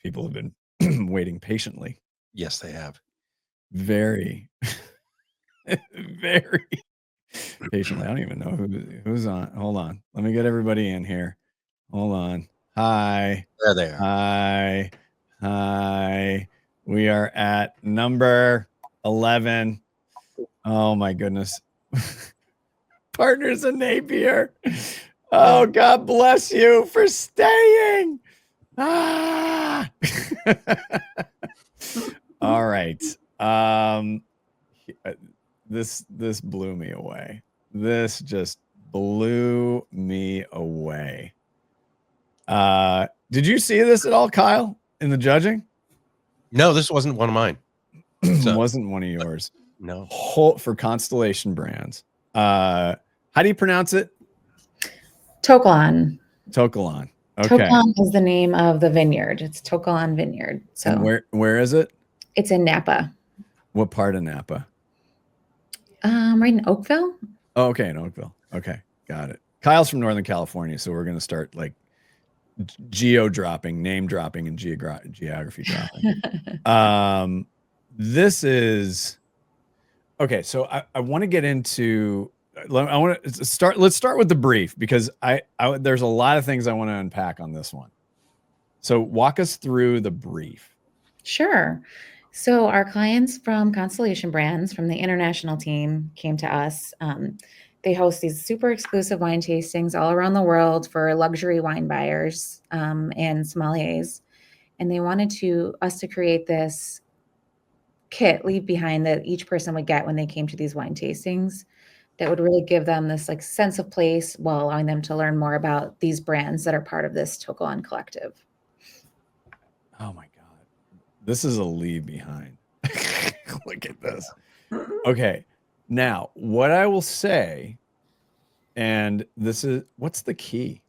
People have been waiting patiently. Yes, they have. Very, very patiently. I don't even know who's on. Hold on. Let me get everybody in here. Hold on. Hi. There they are. Hi. Hi. We are at number 11. Oh my goodness. Partners in Napier. Oh, God bless you for staying. Ah. All right. This blew me away. This just blew me away. Did you see this at all, Kyle, in the judging? No, this wasn't one of mine. So, wasn't one of yours. No. For Constellation brands. How do you pronounce it? Tokalon. Tokalon. Okay. Tokalon is the name of the vineyard. It's Tokalon Vineyard. So and where is it? It's in Napa. What part of Napa? Right in Oakville. Oh, okay, in Oakville. Okay, got it. Kyle's from Northern California, so we're going to start like geo-dropping, name-dropping, and geography dropping. This is... Okay, so I want to get into... Let's start with the brief, because there's a lot of things I want to unpack on this one. So walk us through the brief. Sure. So our clients from Constellation Brands, from the international team, came to us. They host these super exclusive wine tastings all around the world for luxury wine buyers and sommeliers. And they wanted us to create this kit, leave behind, that each person would get when they came to these wine tastings, that would really give them this like sense of place while allowing them to learn more about these brands that are part of this Tokalon collective. Oh my God. This is a leave behind. Look at this. Okay. Now, what I will say, and this is, what's the key?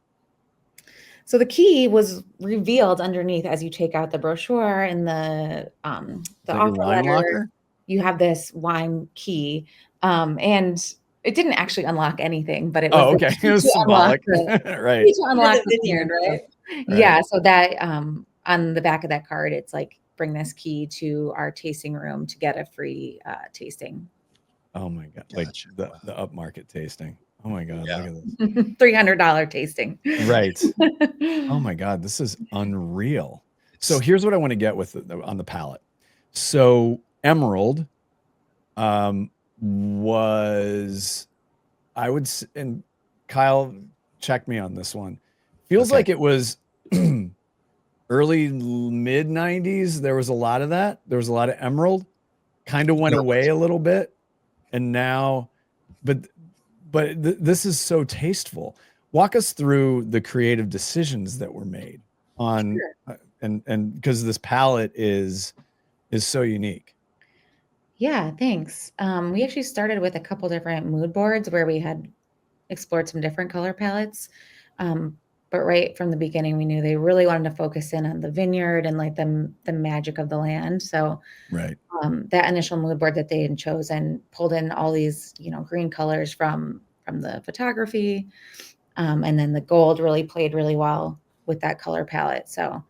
So the key was revealed underneath as you take out the brochure and the offer letter. Locker? You have this wine key, and it didn't actually unlock anything, but it was okay. It was symbolic, right? To unlock the vineyard, right? Yeah. So that on the back of that card, it's like, bring this key to our tasting room to get a free tasting. Oh my God! Gotcha. Like the upmarket tasting. Oh my God! Yeah. Look at this. $300 tasting. Right. Oh my God! This is unreal. So here's what I want to get with on the palette. So Emerald, was, I would, and Kyle, check me on this one. Feels like it was early mid 90s. There was a lot of that. There was a lot of Emerald. Kind of went away a little bit, and now, but this is so tasteful. Walk us through the creative decisions that were made on, and because this palette is so unique. Yeah, thanks. We actually started with a couple different mood boards where we had explored some different color palettes. But right from the beginning, we knew they really wanted to focus in on the vineyard and like the magic of the land. So that initial mood board that they had chosen pulled in all these, green colors from the photography. And then the gold really played really well with that color palette. So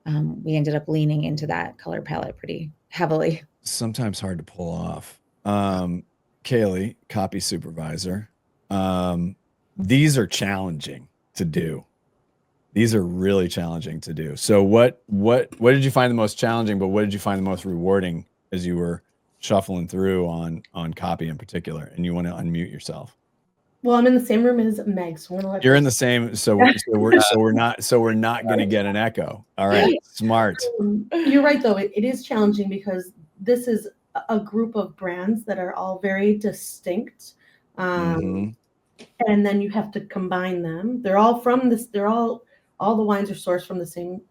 we ended up leaning into that color palette pretty heavily. Sometimes hard to pull off. Kaylee, copy supervisor. These are challenging to do. These are really challenging to do. So what did you find the most challenging, but what did you find the most rewarding as you were shuffling through on copy in particular? And you want to unmute yourself. Well, I'm in the same room as Meg, so you're in the same. So we're not going to get an echo. All right, smart. You're right, though. It is challenging because this is a group of brands that are all very distinct, and then you have to combine them. They're all from this. All the wines are sourced from the same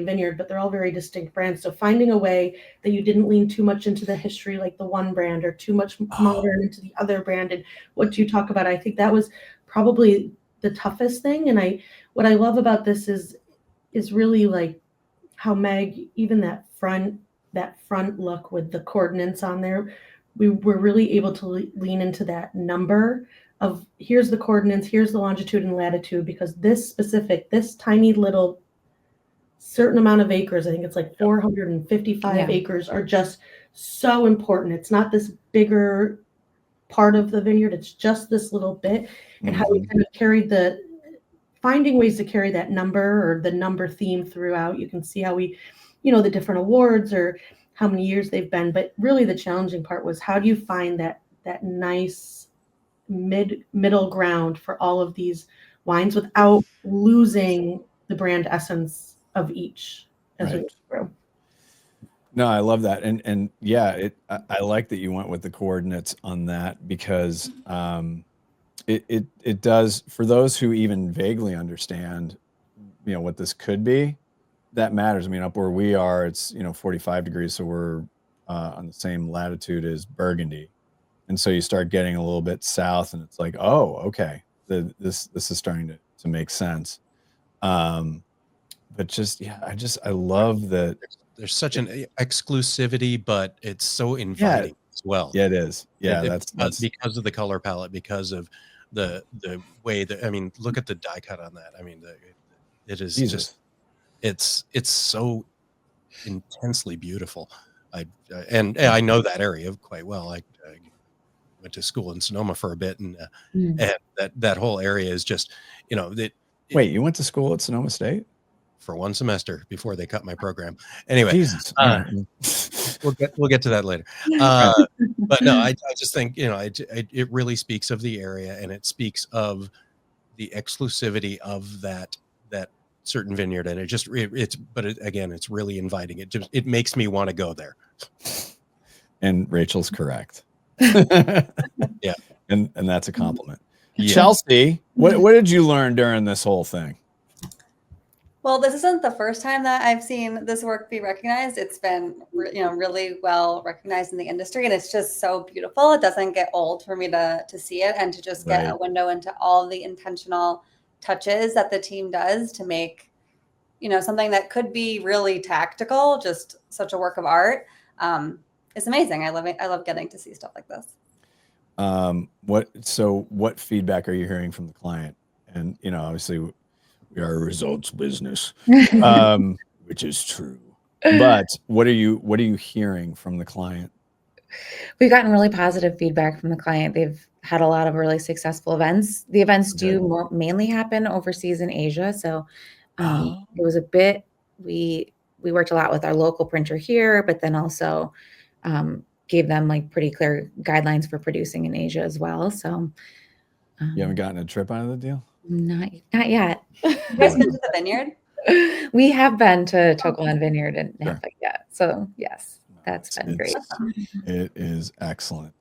vineyard, but they're all very distinct brands. So finding a way that you didn't lean too much into the history, like the one brand, or too much modern into the other brand, and what you talk about, I think that was probably the toughest thing. And what I love about this is really like how Meg, even that front look with the coordinates on there, we were really able to lean into that number of, here's the coordinates, here's the longitude and latitude, because this tiny little certain amount of acres, I think it's like 455 Yeah. acres, are just so important. It's not this bigger part of the vineyard, it's just this little bit. And how we kind of carried finding ways to carry that number or the number theme throughout. You can see how we, the different awards or how many years they've been, but really the challenging part was how do you find that nice middle ground for all of these wines without losing the brand essence of each as we go through. No, I love that. And yeah, I like that you went with the coordinates on that because it does, for those who even vaguely understand, what this could be, that matters. I mean, up where we are, it's 45 degrees, so we're on the same latitude as Burgundy, and so you start getting a little bit south, and it's like, oh, okay, this is starting to make sense. But just I love that there's such an exclusivity, but it's so inviting as well. Yeah, it is. Yeah, that's because of the color palette, because of the way that, I mean, look at the die cut on that. I mean, it is Jesus. just it's so intensely beautiful. I know that area quite well. I went to school in Sonoma for a bit, and that whole area is just, Wait, you went to school at Sonoma State? For one semester before they cut my program. Anyway, Jesus. we'll get to that later. But no, I just think, it really speaks of the area, and it speaks of the exclusivity of that certain vineyard. And again, it's really inviting. It makes me want to go there. And Rachel's correct. Yeah. And that's a compliment. Yeah. Chelsea, what did you learn during this whole thing? Well, this isn't the first time that I've seen this work be recognized. It's been, really well recognized in the industry, and it's just so beautiful. It doesn't get old for me to see it and to just get a window into all the intentional touches that the team does to make, something that could be really tactical, just such a work of art. It's amazing. I love it. I love getting to see stuff like this. What feedback are you hearing from the client? And, obviously we are a results business, which is true. But what are you hearing from the client? We've gotten really positive feedback from the client. They've had a lot of really successful events. The events do mainly happen overseas in Asia. So it was a bit, we worked a lot with our local printer here, but then also gave them like pretty clear guidelines for producing in Asia as well. So you haven't gotten a trip out of the deal? Not yet. You guys been to the vineyard? We have been to Tokelan Vineyard in Napa yet. So yes, that's been great. It is excellent.